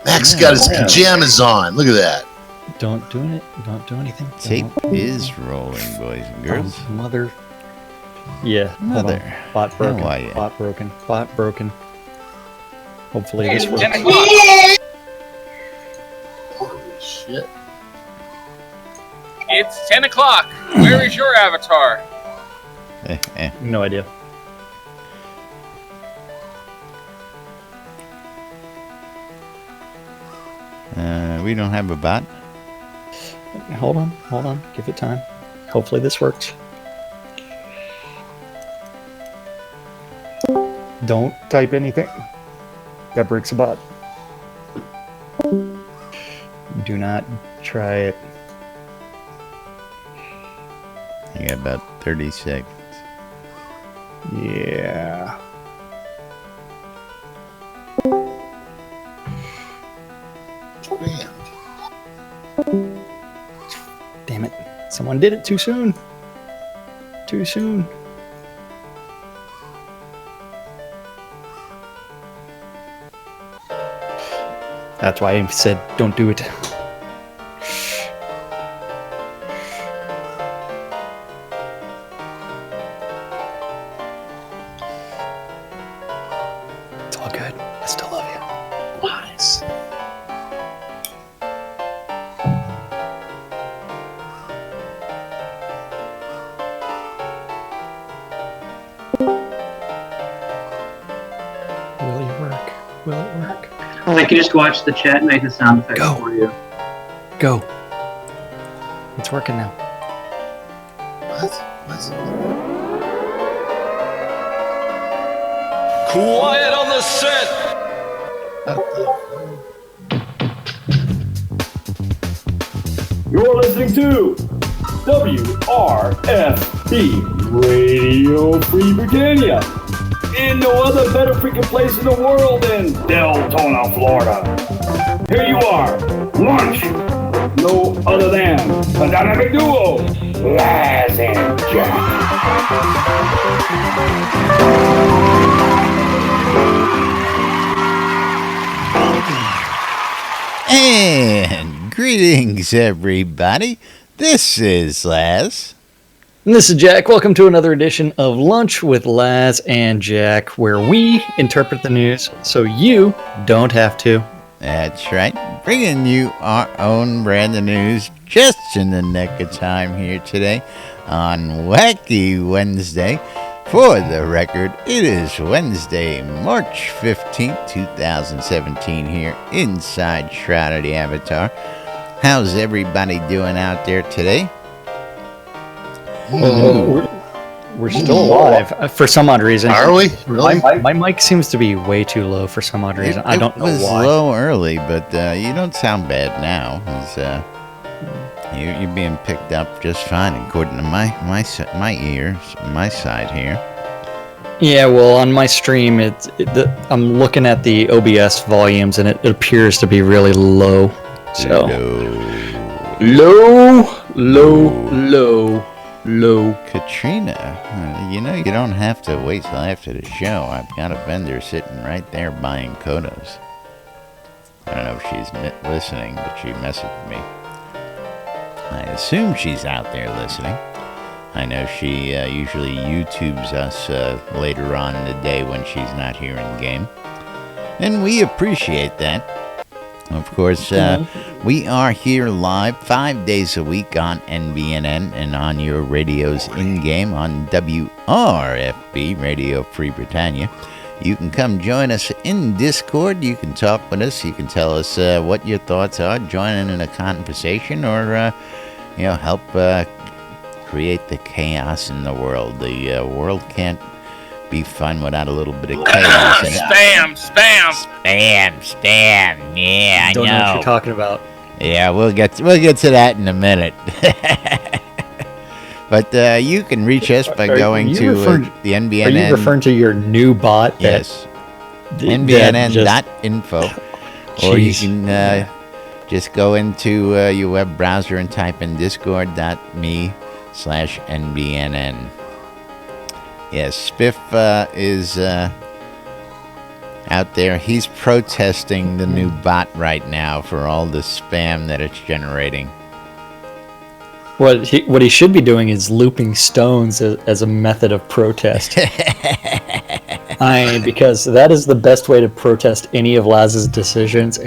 Max got his pajamas on. Look at that. Don't do it. Don't do anything. Tape is rolling, boys and girls. Mother. Yeah. Mother. Bot broken. How are you? Bot broken. Bot broken. Hopefully this works. 10 o'clock. Holy shit. It's 10 o'clock. Where is your avatar? No idea. We don't have a bot. Hold on. Give it time. Hopefully this works. Don't type anything. That breaks a bot. Do not try it. You got about 30 seconds. Yeah. Damn it. Someone did it too soon. Too soon. That's why I said don't do it. It's all good. I still love you. Lies. Will it work? Will it work? I can just watch the chat and make the sound effects for you. Go. It's working now. What? Quiet on the set! You're listening to WRFB Radio Free Britannia. In no other better freaking place in the world than Deltona, Florida. Here you are, lunch. No other than a dynamic duo, Laz and Jack. And greetings, everybody. This is Laz. And this is Jack. Welcome to another edition of Lunch with Laz and Jack, where we interpret the news so you don't have to. That's right. Bringing you our own brand of news just in the nick of time here today on Wacky Wednesday. For the record, it is Wednesday, March 15th, 2017 here inside Shroud the Avatar. How's everybody doing out there today? We're still alive for some odd reason. Are we? Really? My mic seems to be way too low for some odd reason. I don't know why. It was low early, but you don't sound bad now. You're being picked up just fine, according to my ears, my side here. Yeah, well, on my stream, I'm looking at the OBS volumes, and it appears to be really low. So low. Katrina, you don't have to wait till after the show. I've got a vendor sitting right there buying Kodos. I don't know if she's listening, but she messaged me. I assume she's out there listening. I know she usually YouTubes us later on in the day when she's not here in game. And we appreciate that. Of course, we are here live 5 days a week on NBNN and on your radios in-game on WRFB, Radio Free Britannia. You can come join us in Discord. You can talk with us. You can tell us what your thoughts are. Join in a conversation or, help create the chaos in the world. The world can't be fun without a little bit of chaos in it. Spam. Yeah, I don't know what you're talking about. Yeah, we'll get to that in a minute. But you can reach us by going to the NBNN. Are you referring to your new bot? Yes. NBNN.info. Or you can just go into your web browser and type in discord.me/NBNN. Yes, Spiff is out there. He's protesting the new bot right now for all the spam that it's generating. What he should be doing is looping stones as a method of protest. Because that is the best way to protest any of Laz's decisions.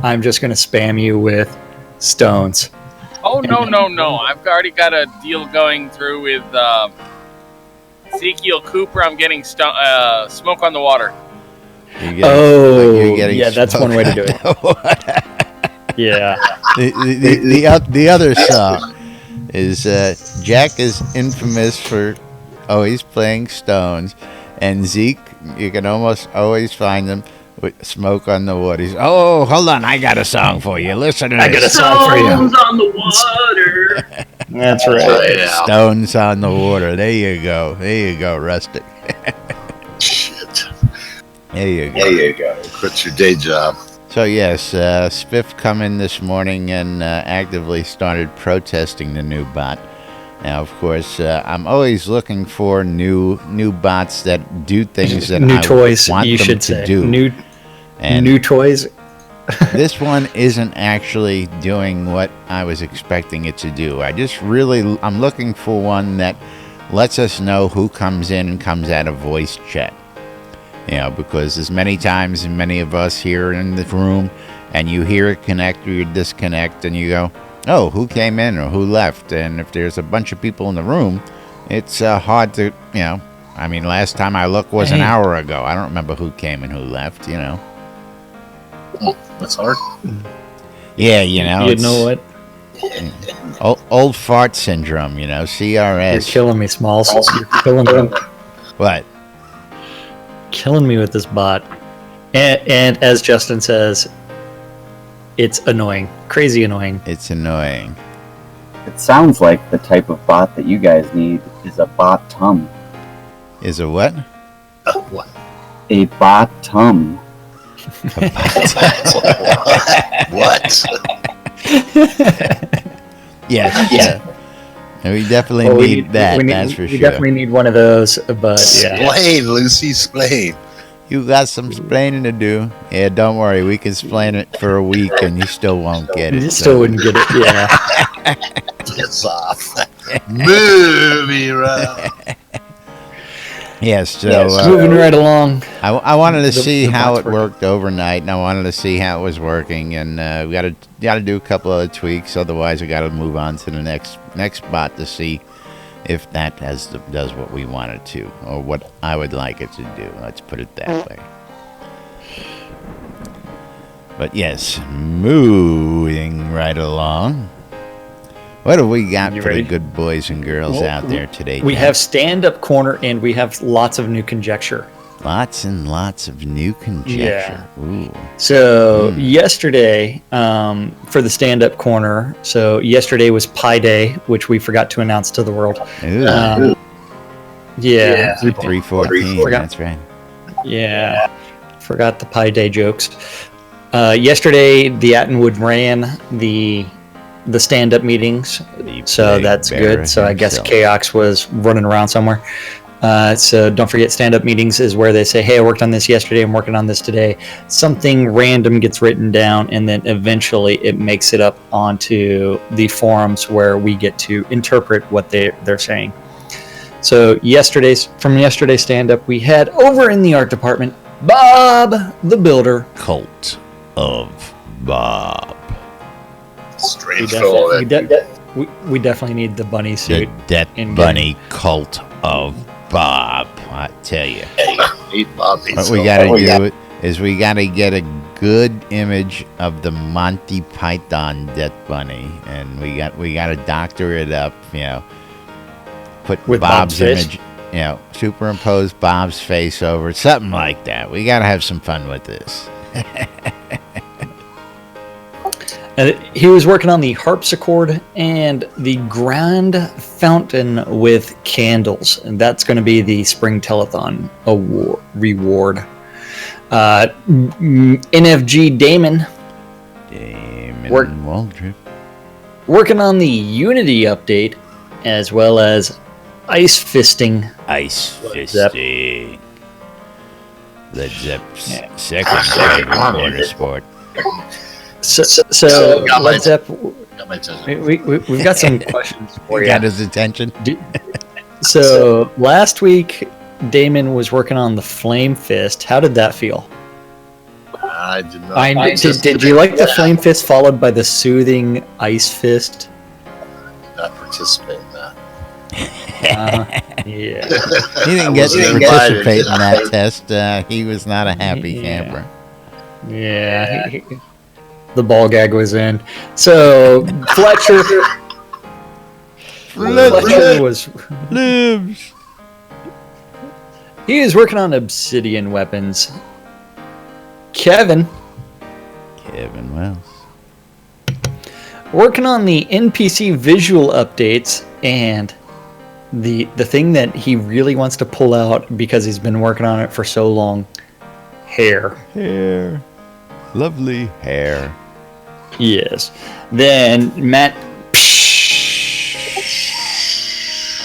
I'm just going to spam you with stones. Oh, no. I've already got a deal going through with Ezekiel Cooper. I'm getting smoke on the water. You're getting yeah, that's one way to do it. Yeah. The other song is Jack is infamous for always playing stones, and Zeke, you can almost always find them with smoke on the water. Oh, hold on, I got a song for you. Listen to this. I got a song for you. Stones on the water. That's right. Yeah. Stones on the water. There you go, Rustic. Shit. There you go. Quit your day job. So yes, Spiff come in this morning and actively started protesting the new bot. Now, of course, I'm always looking for new bots that do things that new I toys, want you them should to say. do. New toys. This one isn't actually doing what I was expecting it to do. I'm looking for one that lets us know who comes in and comes out of voice chat. Because there's many times many of us here in the room, and you hear it connect or you disconnect, and you go, oh, who came in or who left? And if there's a bunch of people in the room, it's hard to, last time I looked was an hour ago. I don't remember who came and who left, That's hard. Yeah, You know what? Old fart syndrome, CRS. You're killing me, Smalls. You're killing me. What? Killing me with this bot. And as Justin says, it's annoying. Crazy annoying. It's annoying. It sounds like the type of bot that you guys need is a bot-tum. Is a what? What? A bot-tum. What? Yeah. We definitely need that, that's for sure. We definitely need one of those, but yeah. Explain, Lucy, explain. You got some explaining to do. Yeah, don't worry. We can explain it for a week and you still won't get it. You still wouldn't get it, yeah. Piss off. Movie round. Yes, so moving right along. I wanted to see how it bot's worked overnight, and I wanted to see how it was working, and we got to do a couple of tweaks. Otherwise, we got to move on to the next bot to see if that does what we want it to, or what I would like it to do. Let's put it that way. But yes, moving right along. What have we got for the good boys and girls out there today? We Jack? have stand-up corner, and we have lots of new conjecture. Lots and lots of new conjecture. Yeah. Ooh. So yesterday, for the stand-up corner, so yesterday was Pi Day, which we forgot to announce to the world. Ooh. Yeah. 314, that's right. Yeah. Forgot the Pi Day jokes. Yesterday, the Attenwood ran the stand-up meetings, so that's good. So I guess Chaox was running around somewhere. So don't forget, stand-up meetings is where they say, hey, I worked on this yesterday, I'm working on this today. Something random gets written down, and then eventually it makes it up onto the forums where we get to interpret what they're saying. So yesterday's stand-up, we had over in the art department, Bob the Builder. Cult of Bob. Strange fellow. We definitely need the bunny suit. The Death Bunny Cult of Bob. I tell you. What we got to do is we got to get a good image of the Monty Python Death Bunny, and we got to doctor it up. Put with Bob's face? image. Superimpose Bob's face over it, something like that. We got to have some fun with this. He was working on the harpsichord and the grand fountain with candles, and that's going to be the spring telethon reward. NFG Damon Waldrop working on the Unity update, as well as ice fisting. Led Zepp's second favorite water sport. So Led Zepp, Got my attention. we've got some questions for you. Got his attention. So last week, Damon was working on the Flame Fist. How did that feel? I did not. Did you like the Flame Fist followed by the soothing Ice Fist? Not participate in that. Yeah. He didn't get to participate in that test. He was not a happy camper. Yeah. The ball gag was in. So Fletcher was lives. He is working on obsidian weapons. Kevin Wells. working on the NPC visual updates, and the thing that he really wants to pull out because he's been working on it for so long, hair. Lovely hair. Yes. Then Matt,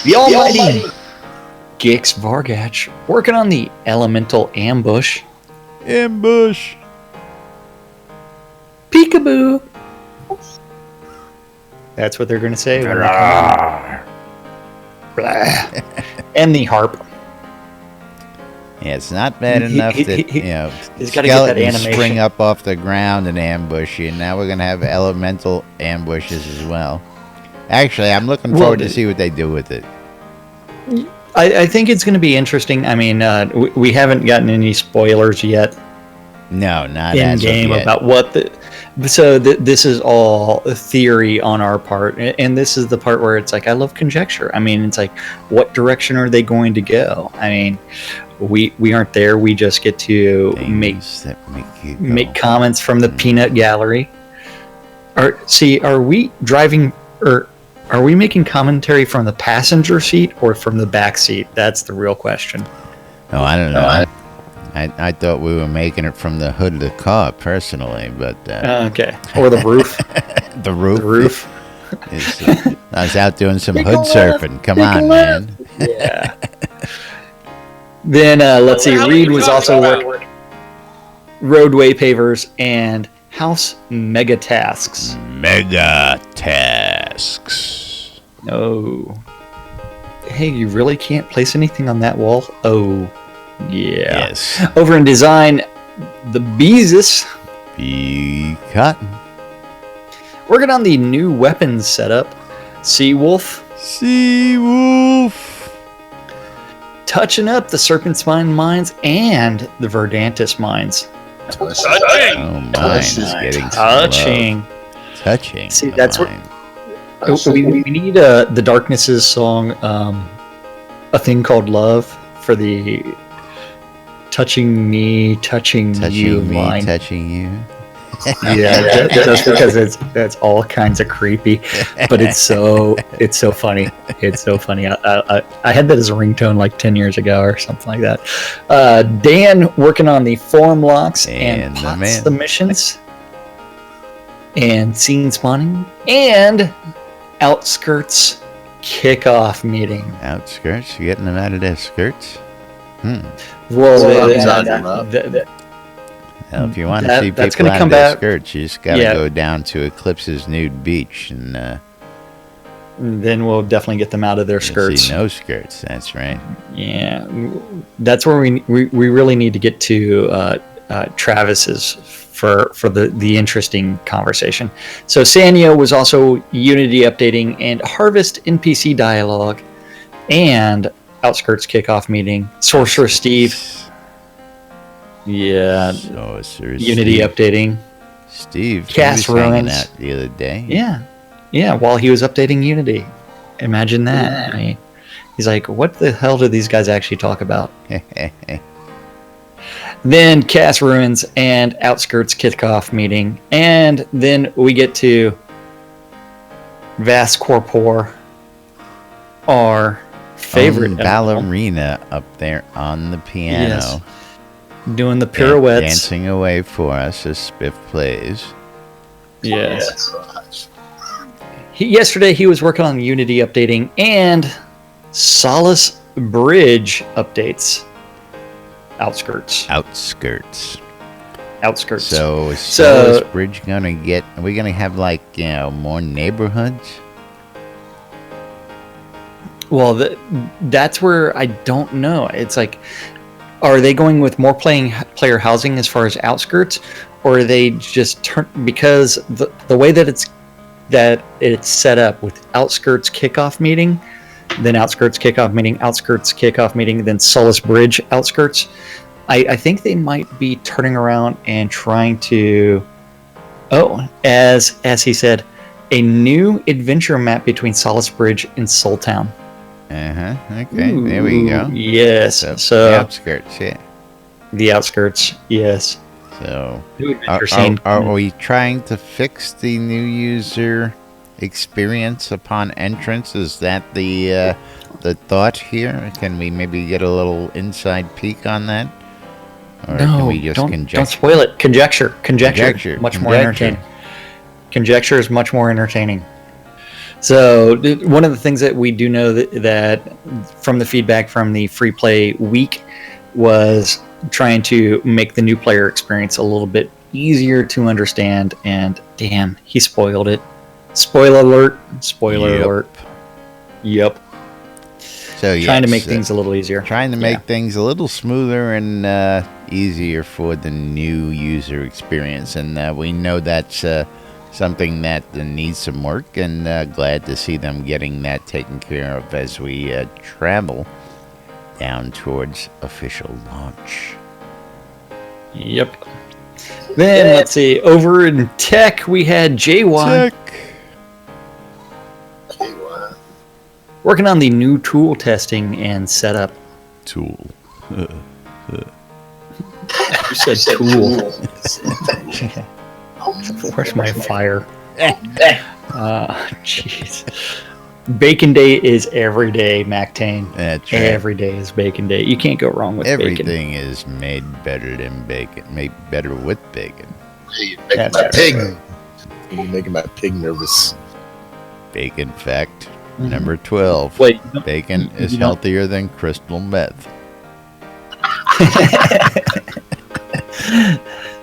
the almighty Gix Vargach, working on the elemental ambush. Peekaboo. That's what they're going to say. When they come in. And the harp. Yeah, it's not bad enough that he's got to get that skeletons animation. spring up off the ground and ambush you. Now we're going to have elemental ambushes as well. Actually, I'm looking forward to see what they do with it. I think it's going to be interesting. I mean, we haven't gotten any spoilers yet. No, not in as game of yet. about what the. So this is all a theory on our part, and this is the part where it's like I love conjecture. I mean, it's like, what direction are they going to go? I mean, we aren't there. We just get to make comments from the peanut gallery. Are we driving or are we making commentary from the passenger seat or from the back seat? That's the real question. Oh, I don't know. I thought we were making it from the hood of the car, personally, but... okay. Or the roof. The roof. The roof. I was out doing some hood surfing. Come on, man. Yeah. Then, let's see. Reed was also working roadway pavers and house mega tasks. Oh. Hey, you really can't place anything on that wall? Oh. Yeah. Yes. Over in design, the Beezus. Bee Cotton. Working on the new weapons setup. Seawolf. Touching up the Serpent Spine mines and the Verdantis mines. Oh, mine is getting touching. Touching. See, that's what we need. The Darknesses song, A Thing Called Love, for the touching me, touching you line. Touching you. Yeah, just because that's all kinds of creepy, but it's so funny. It's so funny. I had that as a ringtone like 10 years ago or something like that. Dan working on the form locks and pots submissions and scene spawning and outskirts kickoff meeting. Outskirts? You getting them out of their skirts? Well, if you want to see people out of their skirts, you just got to go down to Eclipse's nude beach, and then we'll definitely get them out of their skirts. See no skirts. That's right. Yeah, that's where we really need to get to Travis's for the interesting conversation. So Sanyo was also Unity updating and Harvest NPC dialogue and Outskirts kickoff meeting. Sorcerer Steve. Yeah. Unity updating. Steve. Cast Ruins out the other day. Yeah. While he was updating Unity. Imagine that. I mean, he's like, what the hell do these guys actually talk about? Then Cast Ruins and Outskirts kickoff meeting, and then we get to Vast Corpor, our favorite ballerina up there on the piano. Yes. Doing the pirouettes. Dancing away for us as Spiff plays. Yes. Yesterday he was working on Unity updating and Solace Bridge updates. outskirts. Outskirts. Outskirts. So is Solis Bridge gonna get? Are we gonna have like more neighborhoods? Well, that's where I don't know. It's like, are they going with more player housing as far as outskirts, or are they just because the way that it's set up with outskirts kickoff meeting, then outskirts kickoff meeting, outskirts kickoff meeting, then Solis Bridge outskirts. I think they might be turning around and trying to, as he said, a new adventure map between Solis Bridge and Soul Town. Okay. Ooh, there we go. Yes. So the outskirts. Yeah. The outskirts. Yes. So are we trying to fix the new user experience upon entrance? Is that the thought here? Can we maybe get a little inside peek on that? Or no, can we just don't spoil it. Conjecture. Much more entertaining. Conjecture is much more entertaining. So one of the things that we do know that from the feedback from the free play week was trying to make the new player experience a little bit easier to understand, and damn, he spoiled it. Spoiler alert. Yep. So trying to make things a little easier. Trying to make things a little smoother and easier for the new user experience, and we know that's something that needs some work, and glad to see them getting that taken care of as we travel down towards official launch. Yep. Then let's see. Over in tech, we had JY working on the new tool testing and setup. Tool. You said tool. Where's my fire? Jeez. Bacon Day is every day, MacTane. That's right. Every day is Bacon Day. You can't go wrong with bacon. Everything is made better than bacon. Made better with bacon. You're making my pig nervous. Bacon fact number 12. Wait, bacon is healthier than crystal meth.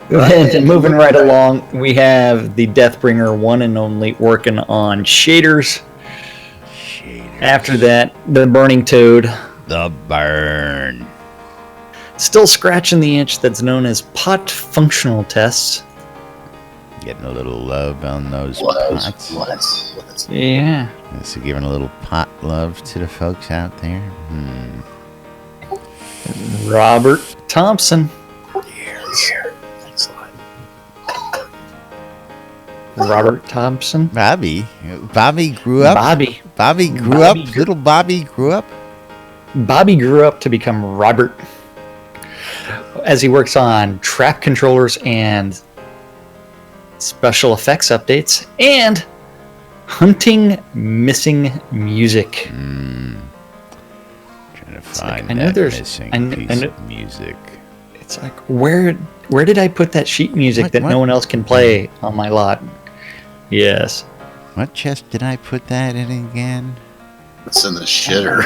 And moving right along, we have the Deathbringer one and only working on shaders. After that, the Burning Toad. The burn. Still scratching the itch that's known as pot functional tests. Getting a little love on those pots. Yeah. So giving a little pot love to the folks out there. Robert Thompson. Robert Thompson. Bobby grew up. Bobby grew up. Little Bobby grew up. Bobby grew up to become Robert as he works on trap controllers and special effects updates and hunting missing music. Trying to find I know there's missing piece of music. It's like, where did I put that sheet music that no one else can play on my lot? Yes. What chest did I put that in again? It's in the shitter.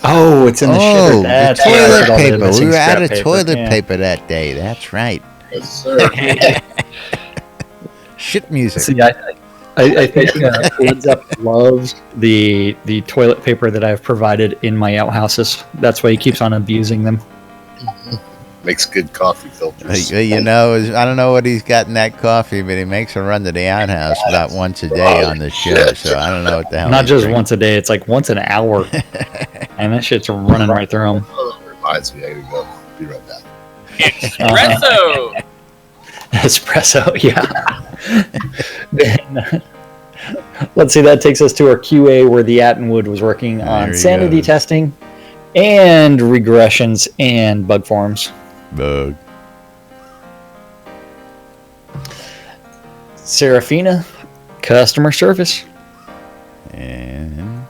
Oh, it's in the shitter. That's the toilet paper. We were out of toilet paper that day. That's right. Yes, sir. Shit music. See, I think Heads Up loves the toilet paper that I've provided in my outhouses. That's why he keeps on abusing them. Makes good coffee filters. You know, I don't know what he's got in that coffee, but he makes a run to the outhouse about once a day on the show. So I don't know what the hell. Not just once a day; it's like once an hour, and that shit's running right through him. Oh, that reminds me, I gotta go. Be right back. Espresso. Espresso, yeah. Then, let's see. That takes us to our QA, where the Attenwood was working on sanity testing and regressions and bug forms. Bug. Serafina, customer service. And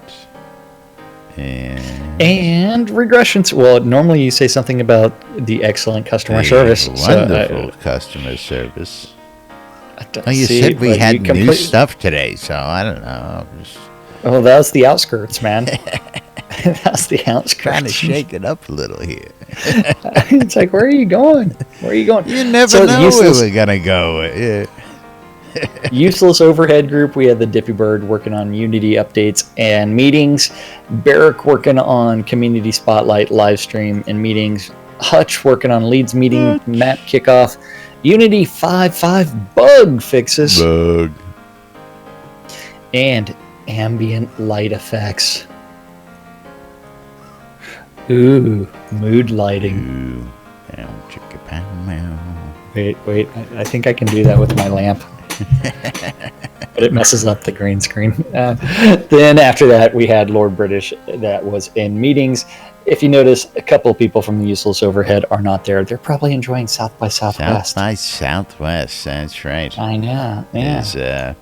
regressions. Well, normally you say something about the excellent customer service. Wonderful customer service. You said we had new stuff today, so I don't know. Oh, that was the outskirts, man. That's the outskirts. Trying to shake it up a little here. It's like, where are you going? Where are you going? You never know where we're gonna go. Yeah. Useless Overhead Group, we had the Dippy Bird working on Unity updates and meetings. Barrick working on Community Spotlight live stream and meetings. Hutch working on Leads meeting map kickoff. Unity 5.5 bug fixes. And ambient light effects. Ooh, mood lighting. Wait, I think I can do that with my lamp. But it messes up the green screen. Then after that, we had Lord British that was in meetings. If you notice, a couple of people from the Useless Overhead are not there. They're probably enjoying South by Southwest. South by Southwest, that's right. I know, yeah.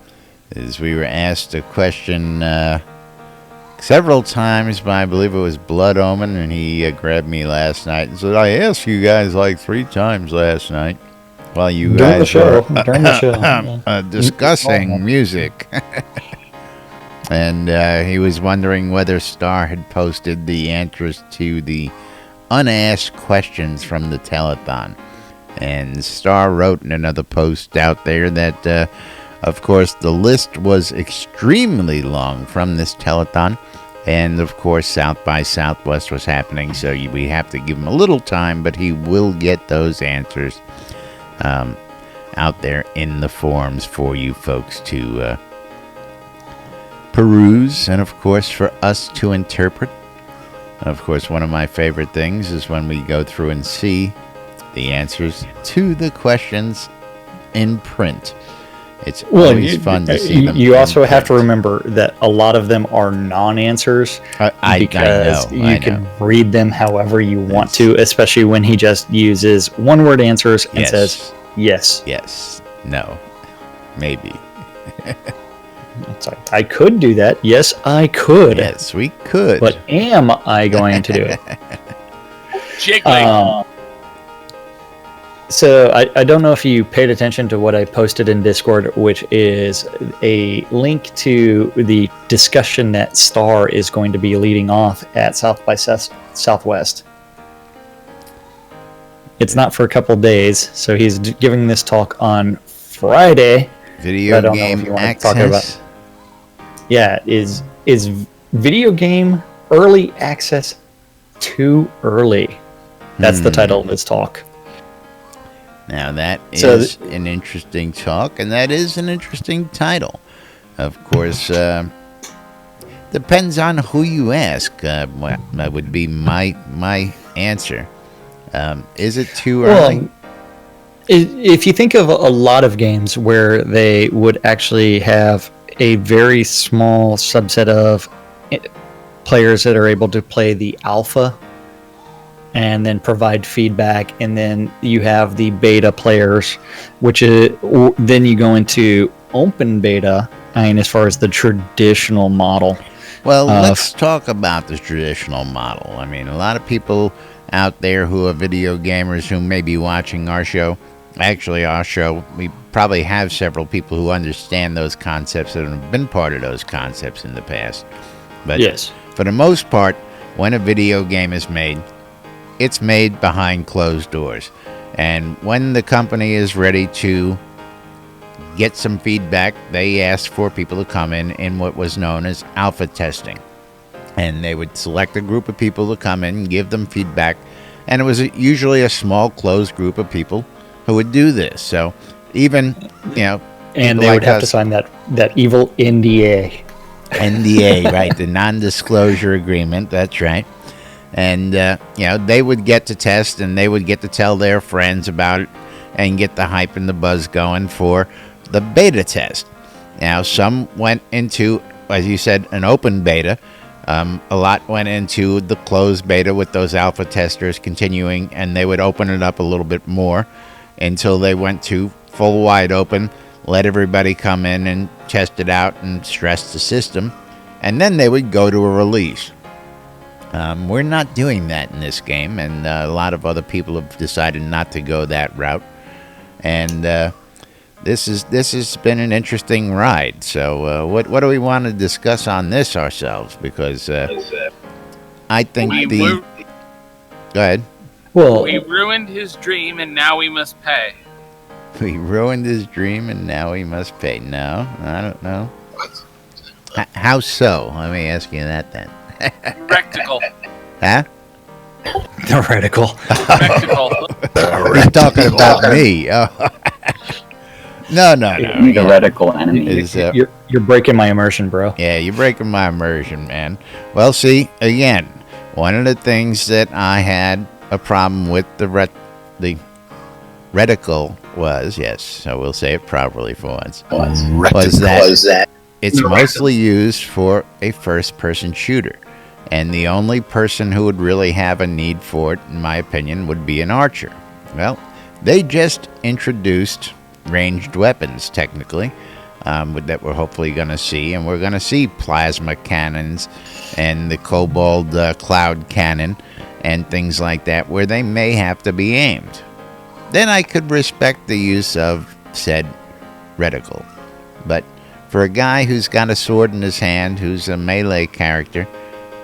As we were asked a question several times by, I believe it was Blood Omen, and he grabbed me last night and said, I asked you guys like 3 times last night while you guys were discussing music. And he was wondering whether Star had posted the answers to the unasked questions from the telethon. And Star wrote in another post out there that, of course, the list was extremely long from this telethon. And, of course, South by Southwest was happening, so we have to give him a little time, but he will get those answers out there in the forums for you folks to peruse, and of course for us to interpret. And of course, one of my favorite things is when we go through and see the answers to the questions in print. It's always fun to see them. You also have to remember that a lot of them are non-answers because you can read them however you want to, especially when he just uses one-word answers and says yes. Yes. No. Maybe. It's like, I could do that. Yes, I could. Yes, we could. But am I going to do it? Jiggling. So I don't know if you paid attention to what I posted in Discord, which is a link to the discussion that Star is going to be leading off at South by Southwest. It's not for a couple days, so he's giving this talk on Friday. Video game access. Yeah, is video game early access too early? That's the title of this talk. Now that is an interesting talk, and that is an interesting title. Of course, depends on who you ask. That would be my answer. Is it too early? Well, if you think of a lot of games where they would actually have a very small subset of players that are able to play the alpha and then provide feedback, and then you have the beta players, which is then you go into open beta. I mean, as far as the traditional model. Well, let's talk about the traditional model. I mean, a lot of people out there who are video gamers who may be watching our show. Actually, our show, we probably have several people who understand those concepts and have been part of those concepts in the past. But yes, for the most part, when a video game is made, it's made behind closed doors. And when the company is ready to get some feedback, they ask for people to come in what was known as alpha testing. And they would select a group of people to come in and give them feedback. And it was usually a small, closed group of people who would do this. So even, and they would have to sign that evil NDA. NDA, right, the non-disclosure agreement, that's right. And, they would get to test, and they would get to tell their friends about it and get the hype and the buzz going for the beta test. Now, some went into, as you said, an open beta. A lot went into the closed beta with those alpha testers continuing, and they would open it up a little bit more until they went to full wide open, let everybody come in and test it out and stress the system, and then they would go to a release. We're not doing that in this game, and a lot of other people have decided not to go that route. And this has been an interesting ride. So what do we want to discuss on this ourselves? Because I think We Go ahead. Well, ruined his dream, and now we must pay. We ruined his dream, and now he must pay. No, I don't know. What? How so? Let me ask you that then. Rectical. Huh? theoretical. Rectical. He's talking about me. Oh. No. The reticle enemy. You're breaking my immersion, bro. Yeah, you're breaking my immersion, man. Well, see, again, one of the things that I had a problem with the reticle was, yes, so we'll say it properly for once, was that it's mostly used for a first-person shooter. And the only person who would really have a need for it, in my opinion, would be an archer. Well, they just introduced ranged weapons, technically, that we're hopefully going to see. And we're going to see plasma cannons and the cobalt cloud cannon and things like that, where they may have to be aimed. Then I could respect the use of said reticle. But for a guy who's got a sword in his hand, who's a melee character,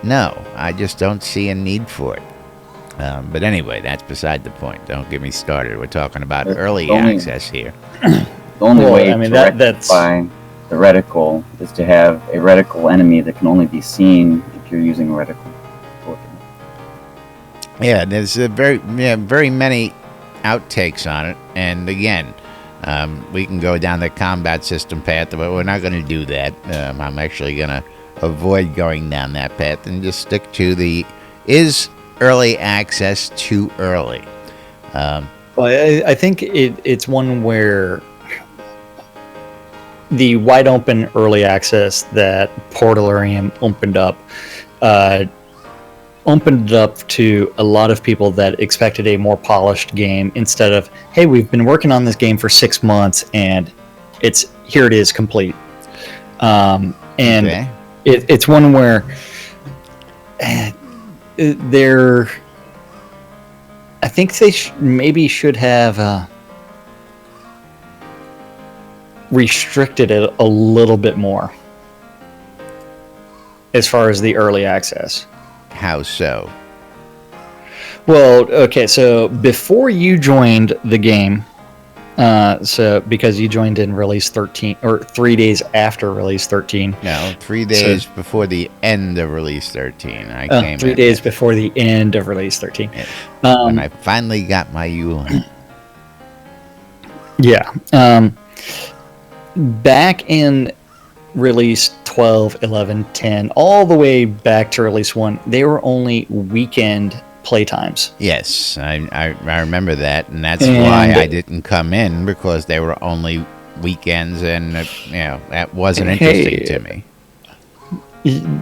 no, I just don't see a need for it. But anyway, that's beside the point. Don't get me started. We're talking about early access here. The only way to rectify the reticle is to have a reticle enemy that can only be seen if you're using a reticle. Yeah, there's very many outtakes on it. And again, we can go down the combat system path, but we're not going to do that. I'm actually going to avoid going down that path and just stick to is early access too early? Well, I think it's one where the wide open early access that Portalarium opened up to a lot of people that expected a more polished game instead of, hey, we've been working on this game for 6 months and here it is complete. And Okay. It's one where I think they maybe should have restricted it a little bit more as far as the early access. How so? Well, okay, so before you joined the game, so because you joined in release 13 or 3 days after release 13. No, 3 days before the end of release 13. I came 3 days before the end of release 13. Yeah. When I finally got my Uline. Yeah. Back in release 12, 11, 10, all the way back to release 1, they were only weekend playtimes. Yes, I remember that, and that's why I didn't come in, because they were only weekends, and that wasn't interesting to me.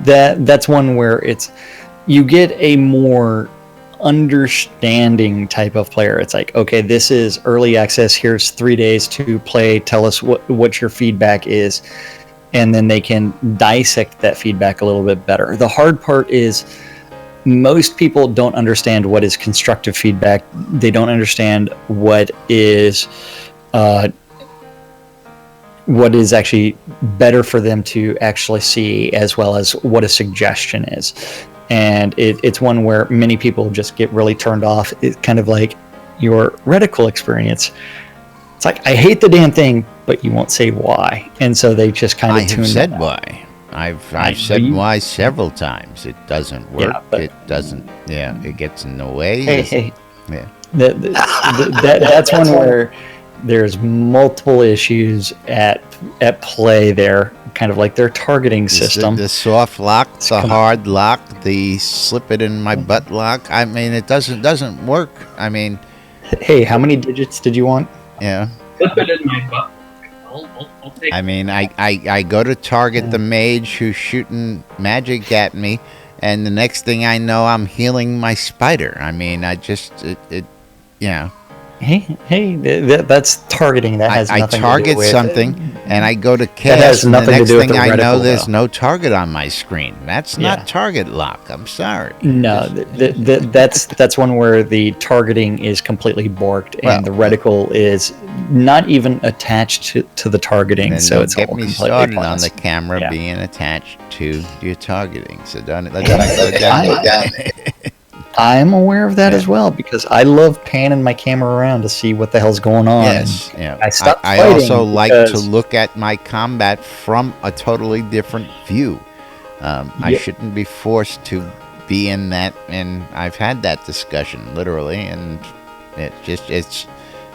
That's one where you get a more understanding type of player. It's like, okay, this is early access, here's 3 days to play, tell us what your feedback is, and then they can dissect that feedback a little bit better. The hard part is most people don't understand what is constructive feedback. They don't understand what is actually better for them to actually see, as well as what a suggestion is. And it's one where many people just get really turned off. It's kind of like your reticle experience. It's like, I hate the damn thing, but you won't say why. And so they just kind of tune I have said out. why. I've said why several times. It doesn't work. It doesn't. Yeah, it gets in the way. Hey. Yeah. That's one where there's multiple issues at play there. Kind of like their targeting system. The soft lock, the hard lock, the slip it in my butt lock. I mean, it doesn't work. I mean, hey, how many digits did you want? Yeah. Slip it in my butt. I'll take I mean, I go to target the mage who's shooting magic at me, and the next thing I know, I'm healing my spider. I mean, That's targeting. That has I nothing target to do with something, and I go to has cast, and the nothing to next do with thing the I know, reticle, there's though. no target on my screen. That's Yeah. not target lock. I'm sorry. No, that's one where the targeting is completely borked, and Well, the reticle is not even attached to the targeting, Then so don't it's get all me completely started on pointless. the camera Yeah. being attached to your targeting. So let's not go down there. I'm aware of that Yeah. as well because I love panning my camera around to see what the hell's going on. Yes, and yeah. I stopped I fighting also like to because- look at my combat from a totally different view. I Yep. shouldn't be forced to be in that, and I've had that discussion literally, and it's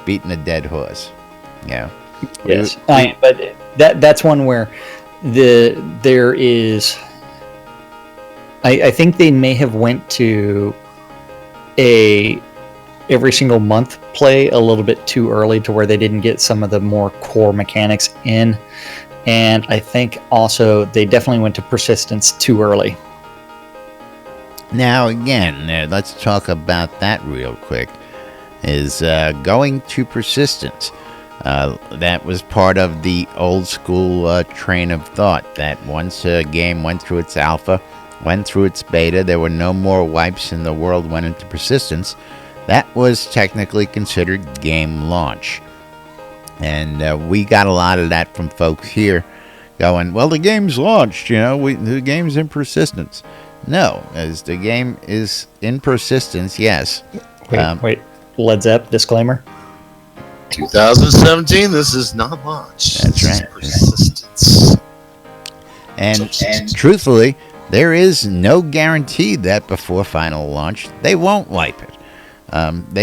beating a dead horse. Yeah. Yes, but that's one where there is. I think they may have went to a every single month play a little bit too early to where they didn't get some of the more core mechanics in, and I think also they definitely went to persistence too early. Now again, let's talk about that real quick. Is going to persistence. That was part of the old school train of thought that once a game went through its alpha, went through its beta, there were no more wipes and the world went into persistence. That was technically considered game launch. And we got a lot of that from folks here going, well, the game's launched, the game's in persistence. No, as the game is in persistence, yes. Wait, Led Zepp disclaimer. 2017. This is not launch. That's This is right. persistence. And truthfully, there is no guarantee that before final launch they won't wipe it.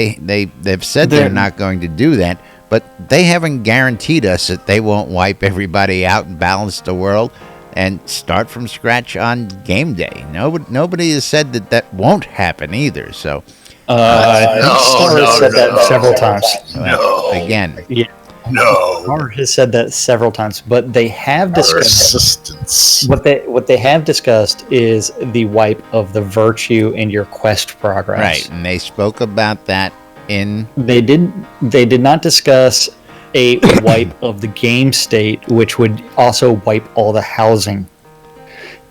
They've said they're not going to do that, but they haven't guaranteed us that they won't wipe everybody out and balance the world and start from scratch on game day. Nobody has said that won't happen either. So I think Star has said that several times. Again, No. Star has said that several times, but they have discussed Persistence. what they have discussed is the wipe of the virtue in your quest progress. right, and they spoke about that in They did not discuss a wipe of the game state, which would also wipe all the housing.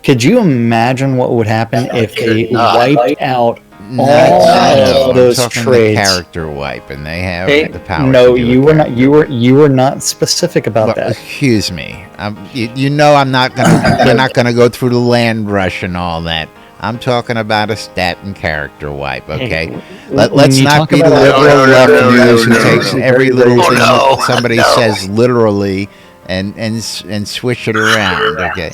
Could you imagine what would happen if they wiped out all of those I'm talking trades? the character wipe, and they have Hey, the power. no, to do you it. were not. You were not specific about Well, that. excuse me. I'm not gonna. We're not gonna go through the land rush and all that. I'm talking about a stat and character wipe. Okay, let's you not talk be about liberal left news who no, takes no. every little thing no, that somebody no. says literally and swish it around. Okay.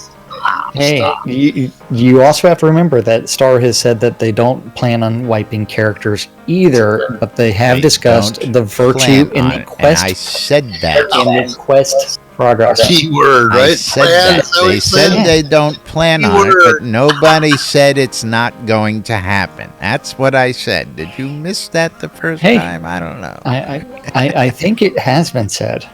Hey, you also have to remember that Star has said that they don't plan on wiping characters either, but they have They discussed don't the virtue plan in on the it, and quest I said that. in the quest progress. Keyword, I right? said Plan, that. is what They you said they don't plan on it, Keyword. but nobody said it's not going to happen. That's what I said. Did you miss that the first Hey. time? I don't know. I think it has been said.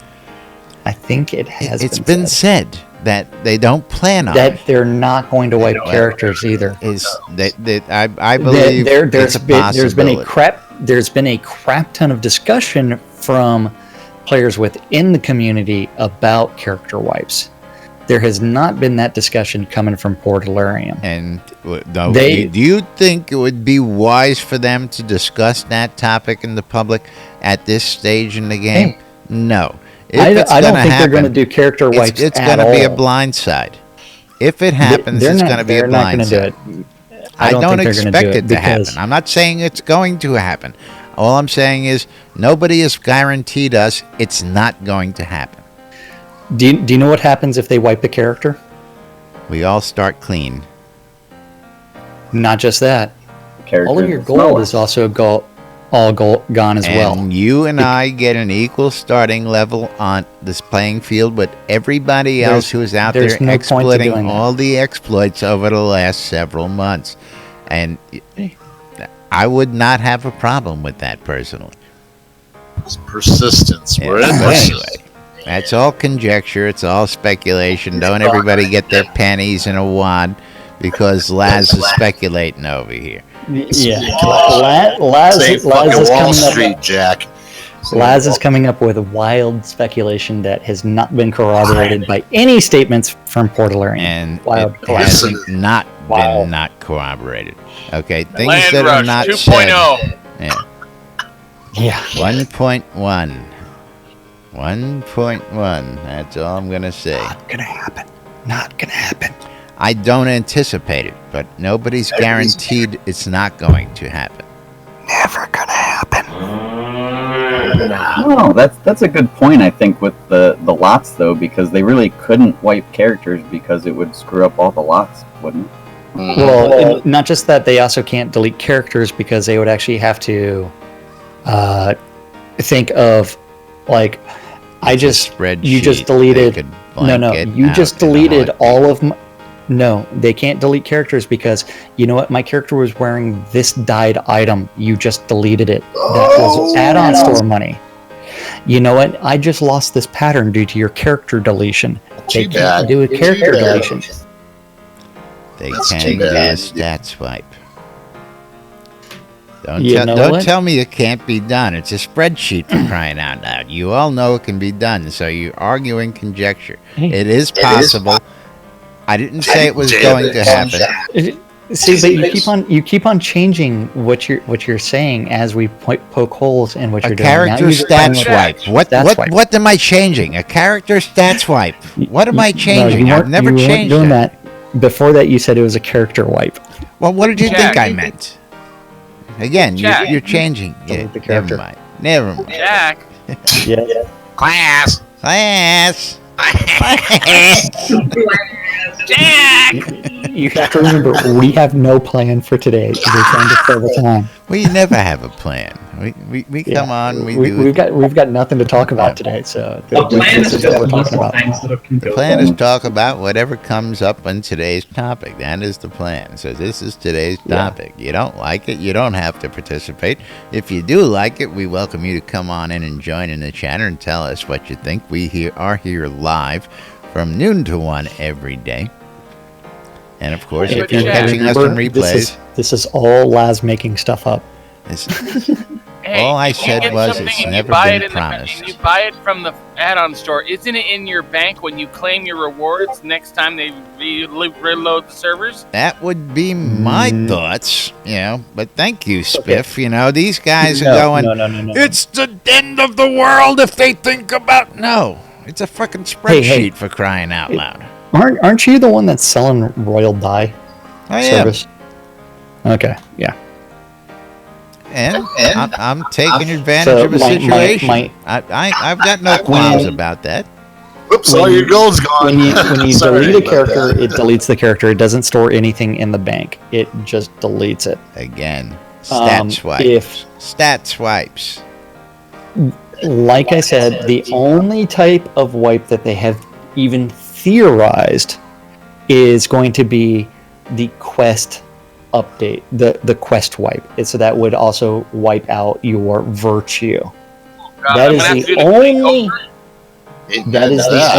I think it has It's been said said that they don't plan on that it. they're not going to wipe Well, characters either. Is that I believe There's it's a there's been a crap ton of discussion from players within the community about character wipes. There has not been that discussion coming from Portalarium. And do you think it would be wise for them to discuss that topic in the public at this stage in the game? Hey. No. I If it's don't gonna think they're going to happen, do character wipes it's at going to all. be a blindside. If it happens, They're it's not- going to be a they're not gonna do blindside. it. I don't think they're gonna expect do it to happen. because- I'm not saying it's going to happen. All I'm saying is nobody has guaranteed us it's not going to happen. Do you know what happens if they wipe the character? We all start clean. Not just that. All of your gold Characters is also gone as well. And you and I get an equal starting level on this playing field with everybody else who is out there there's no point to exploiting doing that. all the exploits over the last several months. And I would not have a problem with that personally. It's persistence. We're in But persistence. anyway, that's all conjecture. It's all speculation. Don't everybody get their panties in a wad because Laz is speculating over here. Yeah, Laz Say is fucking coming Wall up. Street, Jack. Laz is coming up with a wild speculation that has not been corroborated by any statements from Portalarian. And wild it hasn't not been not corroborated. Okay, things Land that Rush are not 2.0. said. Yeah. Yeah. 1.1. 1.1. That's all I'm gonna say. Not gonna happen. Not gonna happen. I don't anticipate it, but nobody's guaranteed it's not going to happen. Never gonna happen. No, that's a good point. I think with the lots though, because they really couldn't wipe characters because it would screw up all the lots, wouldn't it? Well, not just that, they also can't delete characters because they would actually have to think of, like, you just deleted. You just deleted all of my. No, they can't delete characters because, you know what, my character was wearing this dyed item. You just deleted it. That was add-on store money. You know what, I just lost this pattern due to your character deletion. They can't do a character deletion. They can do a stat swipe. Don't tell me it can't be done. It's a spreadsheet, for crying out loud. You all know it can be done, so you're arguing conjecture. It is possible. I didn't say it was going to happen. See, but you keep on changing what you're saying as we poke holes in what you're doing. A character stat swipe. What am I changing? A character stat swipe. What am I changing? I've never changed doing that. Before that, you said it was a character wipe. Well, what did you think I meant? Again, you're changing. Yeah, the character. Never mind. Jack. Yeah. Class. Jack. You have to remember, we have no plan for today. We're trying to fill the time. We never have a plan. We come on. We've got nothing to talk about today. So the plan is what we're talking about. The plan is talk about whatever comes up on today's topic. That is the plan. So this is today's topic. You don't like it, you don't have to participate. If you do like it, we welcome you to come on in and join in the chat and tell us what you think. We are here live from noon to 1 every day. And of course, if you're catching us on replays, this is all Laz making stuff up. Hey, all I said was it's never been promised. You buy it from the add-on store. Isn't it in your bank when you claim your rewards next time they reload the servers? That would be my thoughts, But thank you, Spiff. Okay. These guys are going. No. It's the end of the world if they think about. No, it's a fucking spreadsheet for crying out loud. Aren't you the one that's selling Royal Die service? Okay, yeah. And I'm taking advantage of a situation. I've got no qualms about that. Oops, all your gold's gone. When you delete a character, it deletes the character. It doesn't store anything in the bank. It just deletes it. Again, stat swipes. Stat swipes. Like I said, the only type of wipe that they have even theorized is going to be the quest update, the quest wipe. So that would also wipe out your virtue. That is the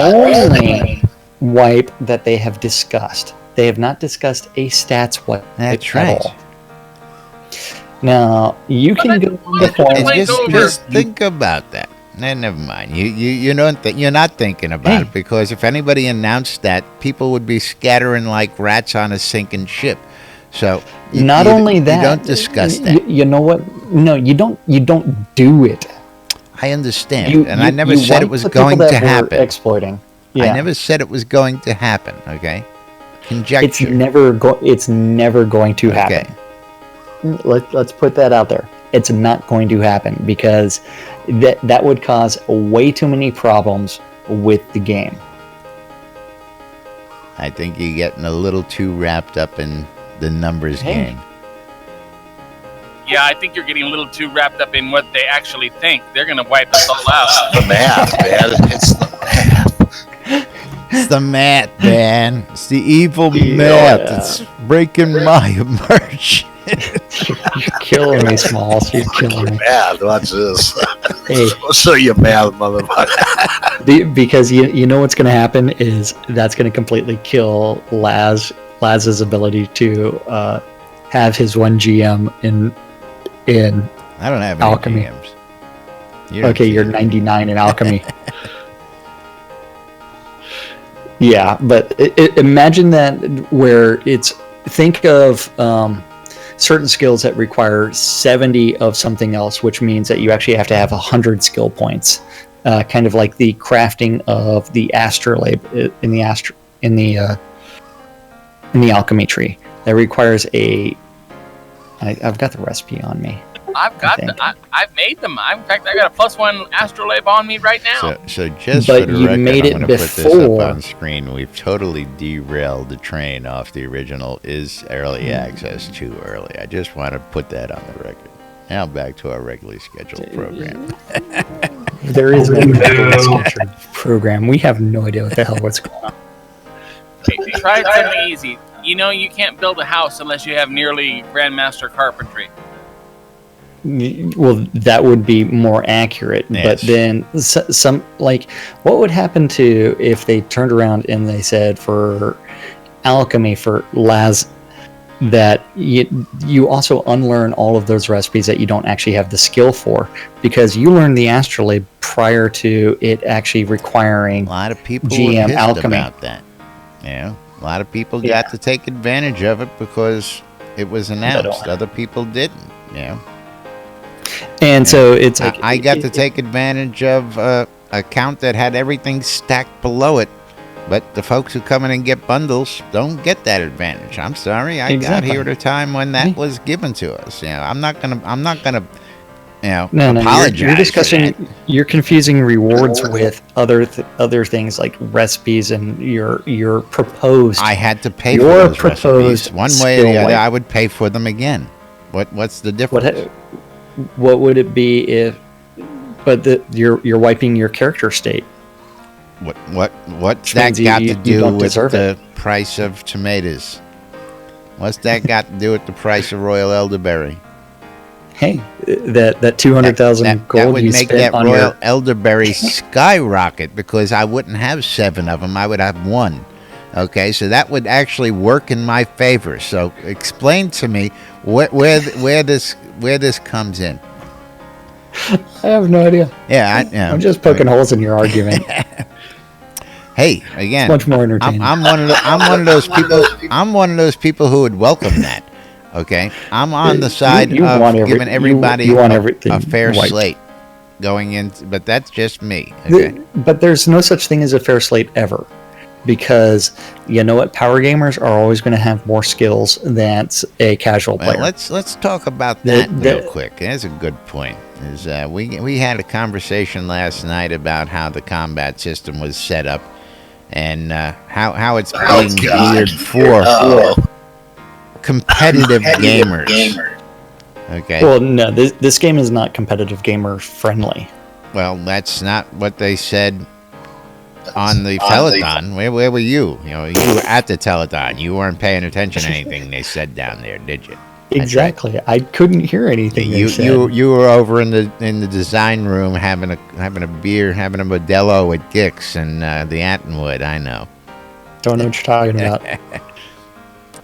only wipe that they have discussed. They have not discussed a stats wipe at all. Now you can go on the forum. Just think about that. Never mind. You're not thinking about it, because if anybody announced that, people would be scattering like rats on a sinking ship. So you don't discuss that. You know what? No, you don't do it. I understand, I never said it was going to happen. Exploiting. Yeah. I never said it was going to happen. Okay, conjecture. It's never going to happen. Let's put that out there. It's not going to happen because that would cause way too many problems with the game. I think you're getting a little too wrapped up in the numbers game. Yeah, I think you're getting a little too wrapped up in what they actually think. They're going to wipe us all out. The math, man. It's the math. It's the math, man. It's the evil math. It's breaking my immersion. You're killing me, Smalls. You're killing me. Math, watch this. Hey. I'll show you math, motherfucker. Because you know what's going to happen is that's going to completely kill Laz's ability to have his one GM in I don't have Alchemy. any GMs. You're 99 in alchemy. Yeah, but imagine that where think of certain skills that require 70 of something else, which means that you actually have to have 100 skill points. Kind of like the crafting of the astrolabe in the alchemy tree. That requires I've got the recipe on me. I've made them. In fact, I got a +1 astrolabe on me right now. So just but for the you record, made I'm it going to put this before. up on screen. We've totally derailed the train off the original Is Early Access too early. I just want to put that on the record. Now back to our regularly scheduled program. There is no regularly scheduled program. We have no idea what the hell what's going on. Try something easy. You know you can't build a house unless you have nearly Grandmaster Carpentry. Well, that would be more accurate. Yes. But then some what would happen to if they turned around and they said for alchemy for Laz that you also unlearn all of those recipes that you don't actually have the skill for, because you learned the astrolabe prior to it actually requiring a lot of people GM were pissed alchemy about that. A lot of people got to take advantage of it because it was announced. Other people didn't. And so it's like I got to take advantage of a account that had everything stacked below it, but the folks who come in and get bundles don't get that advantage. I'm sorry, I got here at a time when that was given to us. I'm not gonna apologize. You're discussing. You're confusing rewards with other things like recipes and your proposed. I had to pay for those recipes. One way or the other. I would pay for them again. What's the difference? What would it be if? But you're wiping your character state. What's that got to do with the price of tomatoes? What's that got to do with the price of royal elderberry? Hey, that 200,000 gold that would you make spent that on royal elderberry skyrocket, because I wouldn't have 7 of them. I would have 1. Okay, so that would actually work in my favor. So explain to me where this comes in. I have no idea. Yeah, I'm just poking holes in your argument. Hey, again, it's much more entertaining. I'm one of those people. I'm one of those people who would welcome that. Okay, I'm on the side of giving everybody a fair slate going in, but that's just me. Okay? But there's no such thing as a fair slate ever, because you know what? Power gamers are always going to have more skills than a casual player. Well, let's talk about that real quick. That's a good point. We had a conversation last night about how the combat system was set up and how it's being geared for competitive gamers. Okay. Well, no, this game is not competitive gamer friendly. Well, that's not what they said on the telethon. Where were you? You were at the telethon. You weren't paying attention to anything they said down there, did you? Exactly. Right. I couldn't hear anything. You were over in the design room having a beer, having a Modelo with Gix and the Attenwood. I know. Don't know what you're talking about.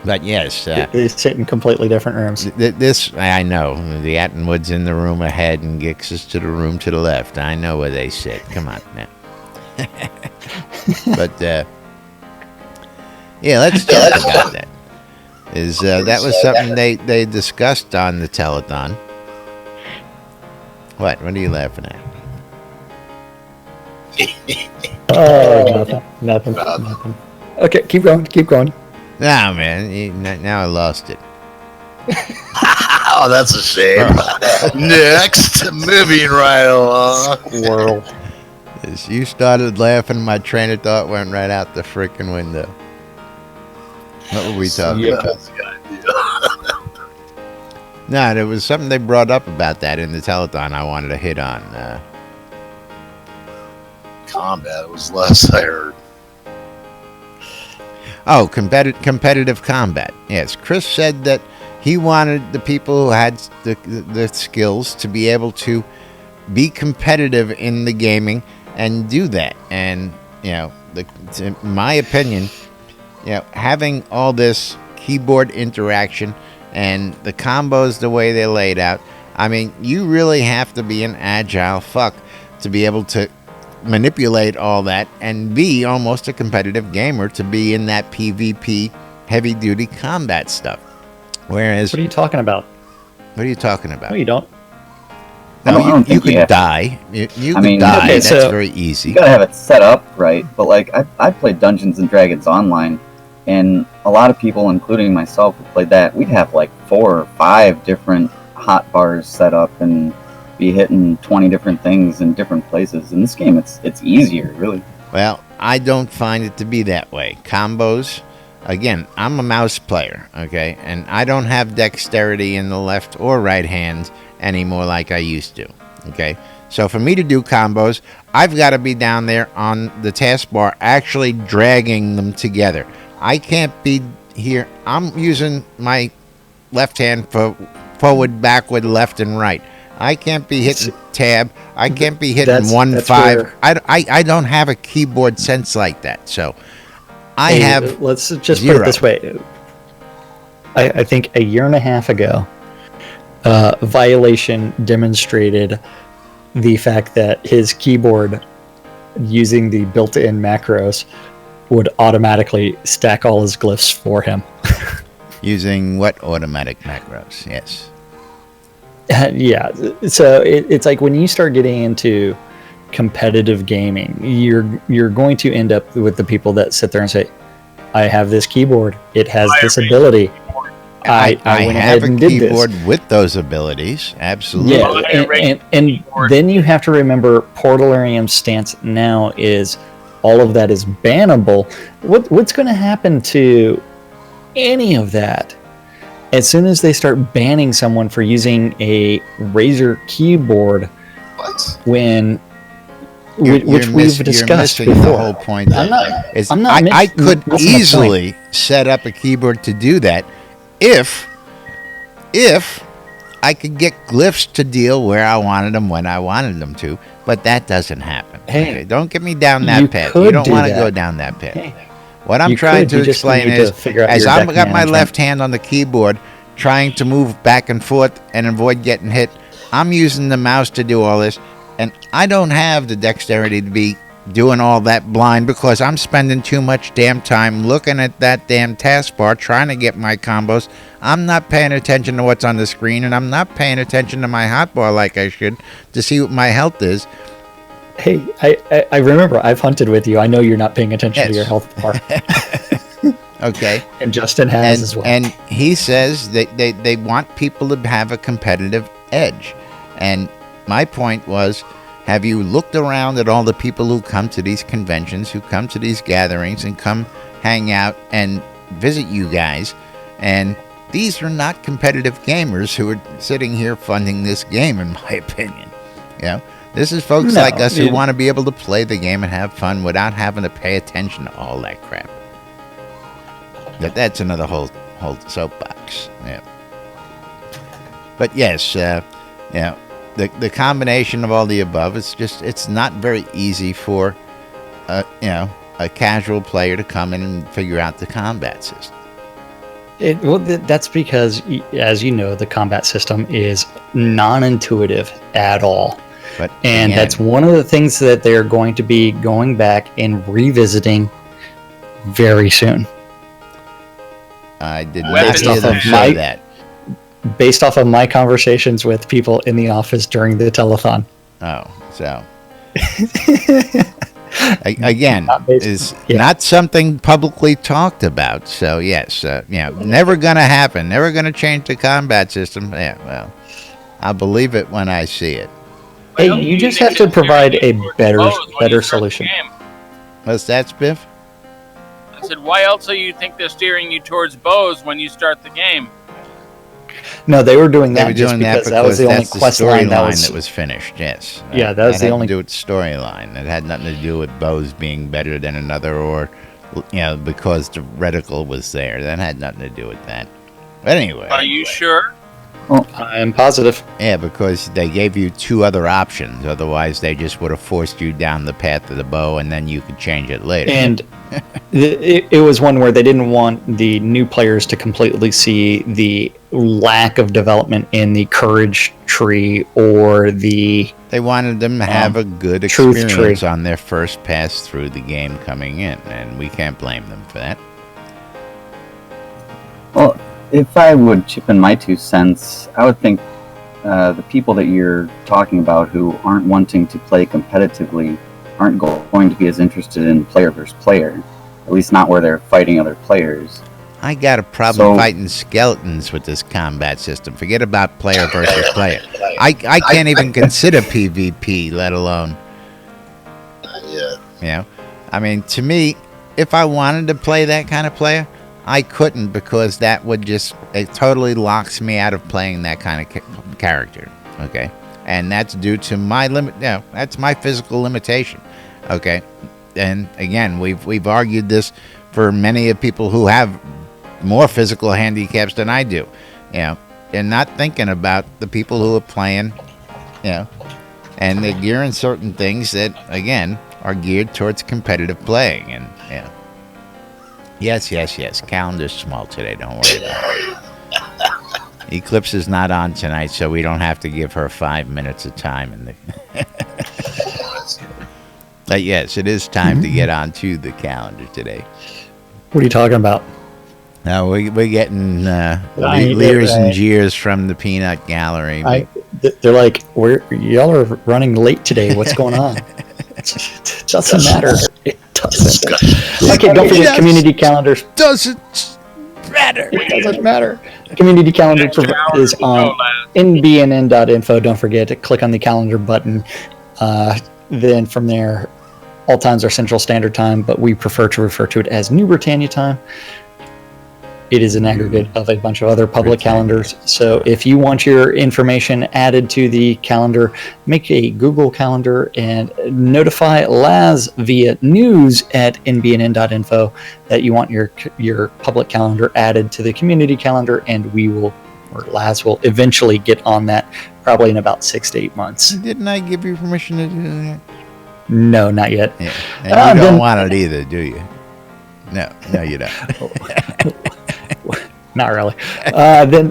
But yes, they sit in completely different rooms. This I know. The Attenwood's in the room ahead, and Gix is to the room to the left. I know where they sit. Come on now. But let's talk about that. That was something they discussed on the telethon. What are you laughing at? Oh, nothing. Okay, keep going. No, man, now I lost it. Oh, that's a shame. Next, moving right along. Squirrel. As you started laughing, my train of thought went right out the freaking window. What were we talking about? No, there was something they brought up about that in the telethon I wanted to hit on. Combat was less, I heard. Oh, competitive combat. Yes, Chris said that he wanted the people who had the skills to be able to be competitive in the gaming and do that. And, in my opinion, having all this keyboard interaction and the combos the way they're laid out I mean, you really have to be an agile fuck to be able to manipulate all that and be almost a competitive gamer to be in that PvP heavy-duty combat stuff. Whereas... What are you talking about? What are you talking about? No, you don't. No, you could die. You could die. Okay, That's very easy. You gotta have it set up right. But like, I played Dungeons and Dragons online, and a lot of people, including myself, who played that, we'd have like 4 or 5 different hot bars set up and be hitting 20 different things in different places. In this game, it's easier, really. Well, I don't find it to be that way. Combos, again, I'm a mouse player, okay? And I don't have dexterity in the left or right hand anymore like I used to, okay? So for me to do combos, I've got to be down there on the taskbar actually dragging them together. I can't be here. I'm using my left hand for forward, backward, left, and right. I can't be hitting tab. I can't be hitting 1, 5. I don't have a keyboard sense like that. So I have. Let's just 0. put it this way. I think a year and a half ago, Violation demonstrated the fact that his keyboard, using the built-in macros, would automatically stack all his glyphs for him. Using what automatic macros? Yes. Yeah, so it's like when you start getting into competitive gaming, you're going to end up with the people that sit there and say, I have this keyboard, it has this ability. I went ahead and did this. I have a keyboard with those abilities, absolutely. Yeah, and then you have to remember Portalarium's stance now is all of that is bannable. What's going to happen to any of that? As soon as they start banning someone for using a Razer keyboard, which we've discussed before. The whole point I could easily set up a keyboard to do that if I could get glyphs to deal where I wanted them when I wanted them to, but that doesn't happen. Hey, okay, don't get me down that path. You don't want to go down that path. Hey. What I'm trying to explain is, as I've got my left hand on the keyboard, trying to move back and forth and avoid getting hit, I'm using the mouse to do all this, and I don't have the dexterity to be doing all that blind because I'm spending too much damn time looking at that damn taskbar trying to get my combos. I'm not paying attention to what's on the screen, and I'm not paying attention to my hotbar like I should to see what my health is. Hey, I remember I've hunted with you. I know you're not paying attention to your health bar. Okay. And Justin has as well. And he says that they want people to have a competitive edge. And my point was, have you looked around at all the people who come to these conventions, who come to these gatherings and come hang out and visit you guys? And these are not competitive gamers who are sitting here funding this game, in my opinion. You know? This is folks like us who want to be able to play the game and have fun without having to pay attention to all that crap. That's another whole soapbox. Yeah. But yes, the combination of all the above, it's not very easy for a casual player to come in and figure out the combat system. That's because, as you know, the combat system is non-intuitive at all. And that's one of the things that they're going to be going back and revisiting very soon. I did not hear them say that. Based off of my conversations with people in the office during the telethon. Oh, so. Again, is not something publicly talked about. So, yes, never going to happen. Never going to change the combat system. Yeah, well, I'll believe it when I see it. Hey, you just have to provide a better solution. What's that, Spiff? I said, why else do you think they're steering you towards bows when you start the game? No, they were doing that because that was the only quest line that was finished, yes. Yeah, that was the only... That had to do with storyline. It had nothing to do with bows being better than another or, because the reticle was there. That had nothing to do with that. But anyway. Are you sure? I'm positive. Yeah, because they gave you 2 other options. Otherwise, they just would have forced you down the path of the bow, and then you could change it later. And it was one where they didn't want the new players to completely see the lack of development in the courage tree or the... They wanted them to have a good truth experience tree on their first pass through the game coming in, and we can't blame them for that. Well, if I would chip in my 2 cents, I would think the people that you're talking about who aren't wanting to play competitively aren't going to be as interested in player versus player, at least not where they're fighting other players. I got a problem fighting skeletons with this combat system. Forget about player versus player. I can't even consider PvP, let alone... Yeah. You know? I mean, to me, if I wanted to play that kind of player, I couldn't, because that would just... It totally locks me out of playing that kind of character, okay? And that's due to my limit... that's my physical limitation, okay? And, again, we've argued this for many of people who have more physical handicaps than I do, and not thinking about the people who are playing, and they're gearing certain things that, again, are geared towards competitive playing. And yes, calendar's small today, don't worry about it. Eclipse is not on tonight, so we don't have to give her 5 minutes of time. But yes, it is time to get onto the calendar today. What are you talking about? No, we're getting leers and jeers from the peanut gallery. They're like, y'all are running late today. What's going on? It doesn't matter. It doesn't. Okay, don't forget community calendars. Doesn't matter. It doesn't matter. Community calendar is on nbnn.info. Don't forget to click on the calendar button. Then from there, all times are Central Standard Time, but we prefer to refer to it as New Britannia Time. It is an aggregate of a bunch of other public calendars. So if you want your information added to the calendar, make a Google Calendar and notify Laz via news@nbnn.info that you want your public calendar added to the community calendar, and Laz will eventually get on that, probably in about 6 to 8 months. Didn't I give you permission to do that? No, not yet. Yeah. And you don't want it either, do you? No, you don't. Not really. Then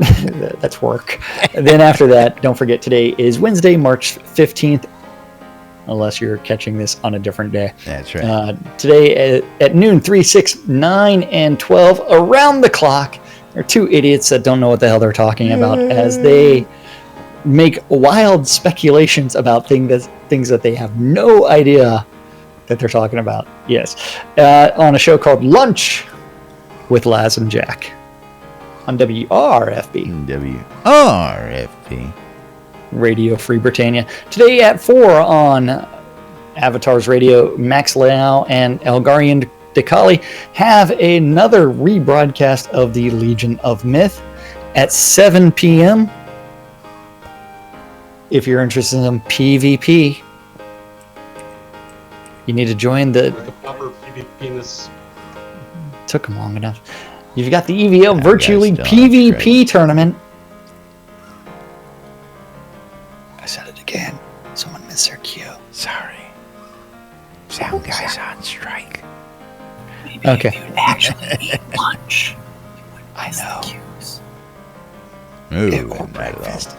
that's work. Then after that, don't forget today is Wednesday, March 15th, unless you're catching this on a different day. That's right. Today at noon, 3, 6, 9, and 12, around the clock, there are 2 idiots that don't know what the hell they're talking about as they make wild speculations about things that they have no idea that they're talking about. Yes. On a show called Lunch with Laz and Jack. On WRFB. WRFB. Radio Free Britannia. Today at 4 on Avatars Radio, Max Leal and Elgarian Dekali have another rebroadcast of the Legion of Myth at 7 p.m. If you're interested in PvP, you need to join the... Like a proper PvP in this... Took them long enough. You've got the EVO Virtual League PvP tournament. I said it again. Someone missed their cue. Sorry. Sound guy's on strike. Maybe okay. If you'd actually eat lunch, I know. Ooh, breakfast.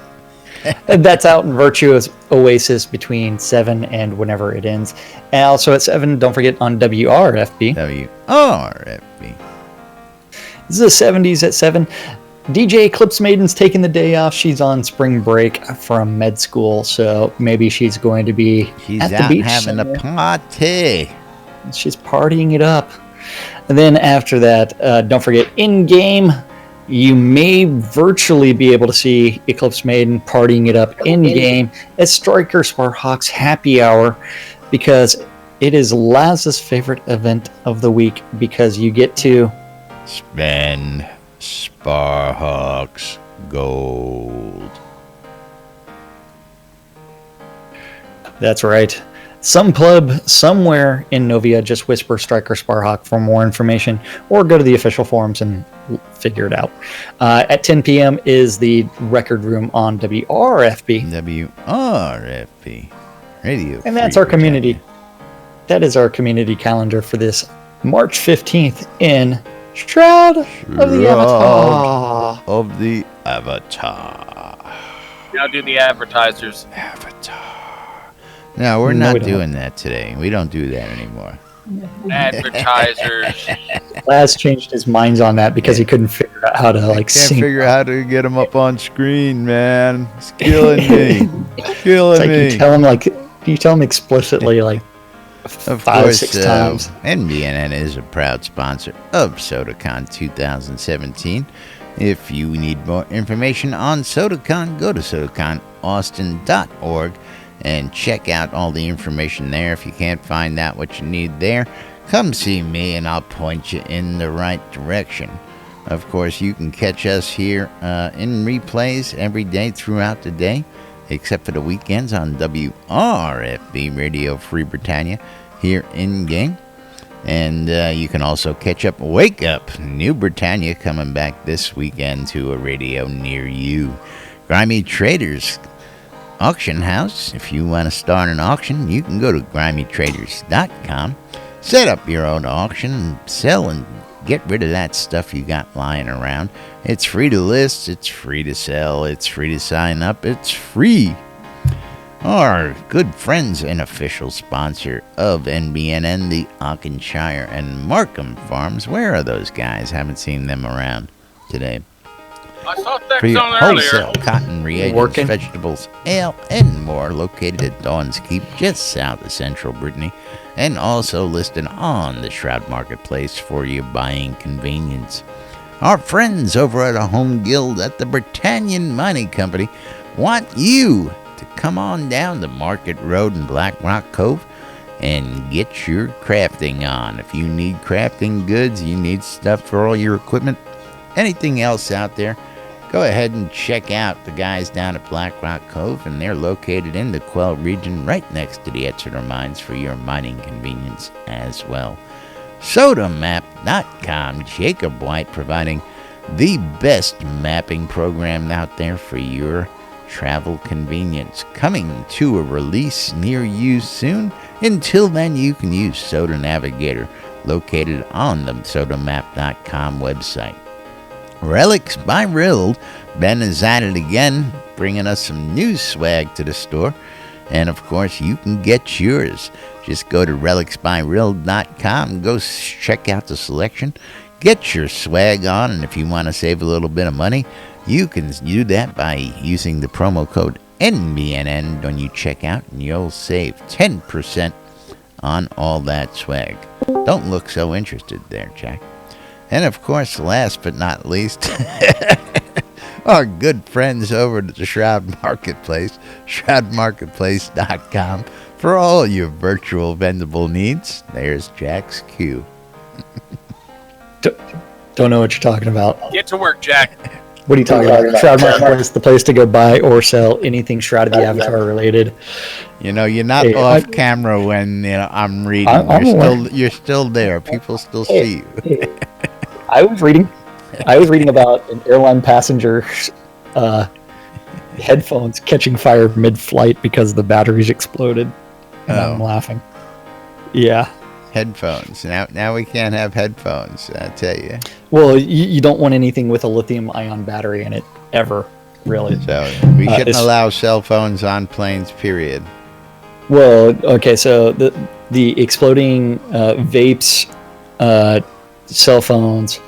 That's out in Virtuous Oasis between 7 and whenever it ends. And also at 7, don't forget on WRFB. WRFB. This is the 70s at 7. DJ Eclipse Maiden's taking the day off. She's on spring break from med school, so maybe she's going to be at the beach having a party. She's partying it up. And then after that, don't forget, in-game, you may virtually be able to see Eclipse Maiden partying it up in-game at Striker Sparhawks Happy Hour, because it is Laz's favorite event of the week, because you get to spend Sparhawks gold. That's right. some pleb somewhere in Novia. Just whisper Striker Sparhawk for more information, or go to the official forums and figure it out. At 10 p.m. is the record room on WRFB. WRFB Radio. And that's our community. That is our community calendar for this March 15th in Shroud of the Avatar. Of the Avatar. Now do the advertisers. Avatar. No, we're not doing that today. We don't do that anymore. Advertisers. Laz changed his minds on that because he couldn't figure out how to Can't figure out how to get them up on screen, man. It's killing me. Killing me. You tell him explicitly like of 5 or course, 6 times. NBNN is a proud sponsor of SodaCon 2017. If you need more information on SodaCon, go to SodaConAustin.org and check out all the information there. If you can't find out what you need there, come see me and I'll point you in the right direction. Of course, you can catch us here in replays every day throughout the day, except for the weekends on WRFB Radio Free Britannia here in-game. And you can also catch up Wake Up, New Britannia, coming back this weekend to a radio near you. Grimy Traders Auction House. If you want to start an auction, you can go to grimytraders.com, set up your own auction, sell and get rid of that stuff you got lying around. It's free to list, it's free to sell, it's free to sign up, it's free. Our good friends and official sponsor of NBNN, the Auchenshire and Markham Farms. Where are those guys? Haven't seen them around today. I saw that For your on wholesale earlier. cotton reagents, vegetables, ale, and more, located at Dawn's Keep, just south of Central Brittany, and also listed on the Shroud Marketplace for your buying convenience. Our friends over at a home guild at the Britannian Mining Company want you to come on down to Market Road in Black Rock Cove and get your crafting on. If you need crafting goods, you need stuff for all your equipment, anything else out there, go ahead and check out the guys down at Black Rock Cove, and they're located in the Quell region right next to the Exeter Mines for your mining convenience as well. Sodamap.com, Jacob White providing the best mapping program out there for your travel convenience. Coming to a release near you soon. Until then, you can use Soda Navigator, located on the Sodamap.com website. Relics by Rild. Ben is at it again, bringing us some new swag to the store. And of course, you can get yours. Just go to relicsbyrild.com, go check out the selection, get your swag on, and if you want to save a little bit of money, you can do that by using the promo code NBNN when you check out, and you'll save 10% on all that swag. Don't look so interested there, Jack. And of course, last but not least, our good friends over at the Shroud Marketplace, shroudmarketplace.com, for all your virtual vendable needs. There's Jack's cue. Don't know what you're talking about. Get to work, Jack. What are you talking about? Shroud Marketplace, the place to go buy or sell anything Shroud of the Avatar related. You know, you're not off camera when I'm reading. You're still there. People still see you. I was reading about an airline passenger's headphones catching fire mid-flight because the batteries exploded. And I'm laughing. Yeah. Headphones. Now we can't have headphones, I tell you. Well, you don't want anything with a lithium-ion battery in it, ever, really. So we shouldn't allow cell phones on planes, period. Well, okay, so the exploding vapes, cell phones,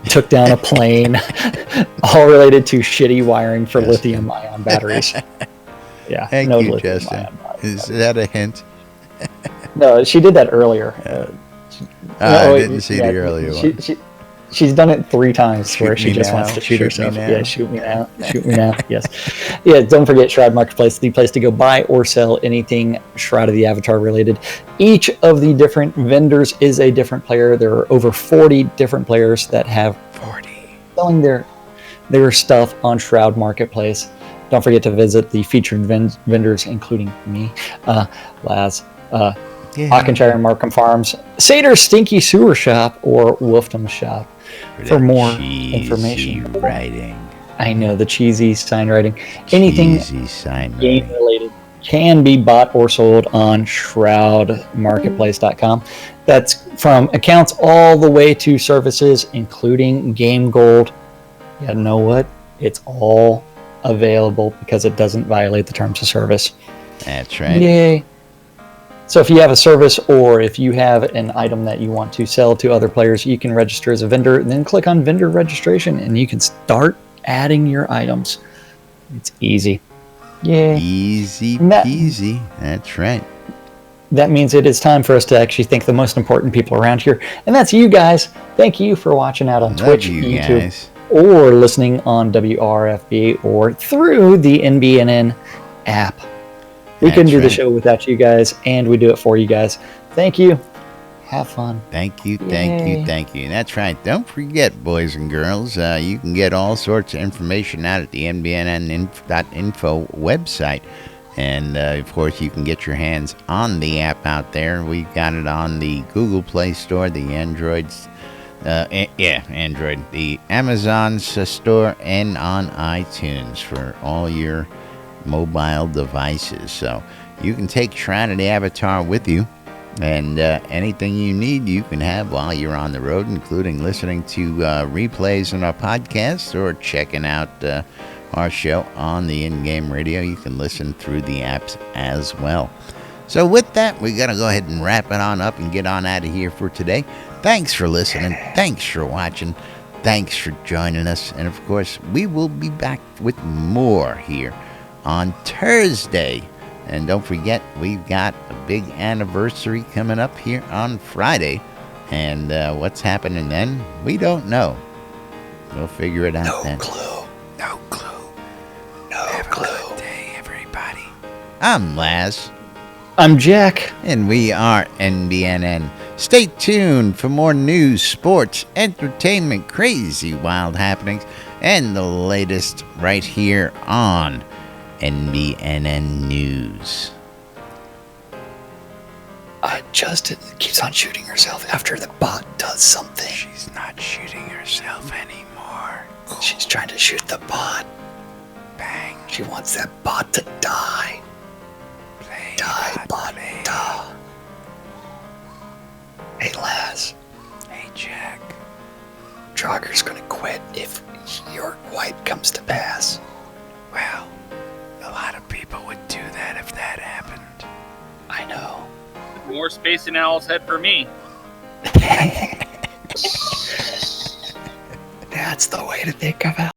took down a plane, all related to shitty wiring for lithium-ion batteries. Yeah, Thank you, Justin. Is that a hint? No, she did that earlier. I didn't see the earlier one. She's done it 3 times where she just wants to shoot herself. Yeah, shoot me now. Shoot me now. Yes. Yeah, don't forget Shroud Marketplace, the place to go buy or sell anything Shroud of the Avatar related. Each of the different vendors is a different player. There are over 40 different players that have selling their stuff on Shroud Marketplace. Don't forget to visit the featured vendors, including me, Laz, Hawkenshire and Markham Farms, Sater's Stinky Sewer Shop, or Wolfdom's Shop for more information. Writing. I know, the cheesy sign writing. Anything game related can be bought or sold on shroudmarketplace.com. That's from accounts all the way to services, including Game Gold. You know what? It's all available because it doesn't violate the terms of service. That's right. Yay. So if you have a service or if you have an item that you want to sell to other players, you can register as a vendor and then click on vendor registration and you can start adding your items. It's easy. Yay. Easy peasy. That's right. That means it is time for us to actually thank the most important people around here, and that's you guys. Thank you for watching out on Twitch, YouTube, guys. or listening on WRFB or through the NBNN app. We couldn't do the show without you guys, and we do it for you guys. Thank you. Have fun. Thank you. That's right. Don't forget, boys and girls, you can get all sorts of information out at the NBNN.info website. And, of course, you can get your hands on the app out there. We've got it on the Google Play Store, the Android, the Amazon store, and on iTunes for all your mobile devices. So you can take Shroud the Avatar with you. And anything you need, you can have while you're on the road, including listening to replays on our podcast or checking out our show on the in-game radio. You can listen through the apps as well. So with that, we got to go ahead and wrap it on up and get on out of here for today. Thanks for listening. Thanks for watching. Thanks for joining us. And, of course, we will be back with more here on Thursday. And don't forget, we've got a big anniversary coming up here on Friday. And what's happening then, we don't know. We'll figure it out then. No clue. Have a good day, everybody. I'm Laz. I'm Jack. And we are NBNN. Stay tuned for more news, sports, entertainment, crazy wild happenings, and the latest right here on NBNN News. Justin keeps on shooting herself after the bot does something. She's not shooting herself anymore. Cool. She's trying to shoot the bot. Bang. She wants that bot to die. Die, bot, die. Hey, Laz. Hey, Jack. Jogger's gonna quit if your wipe comes to pass. Well, a lot of people would do that if that happened. I know. More space in Owl's head for me. That's the way to think of it.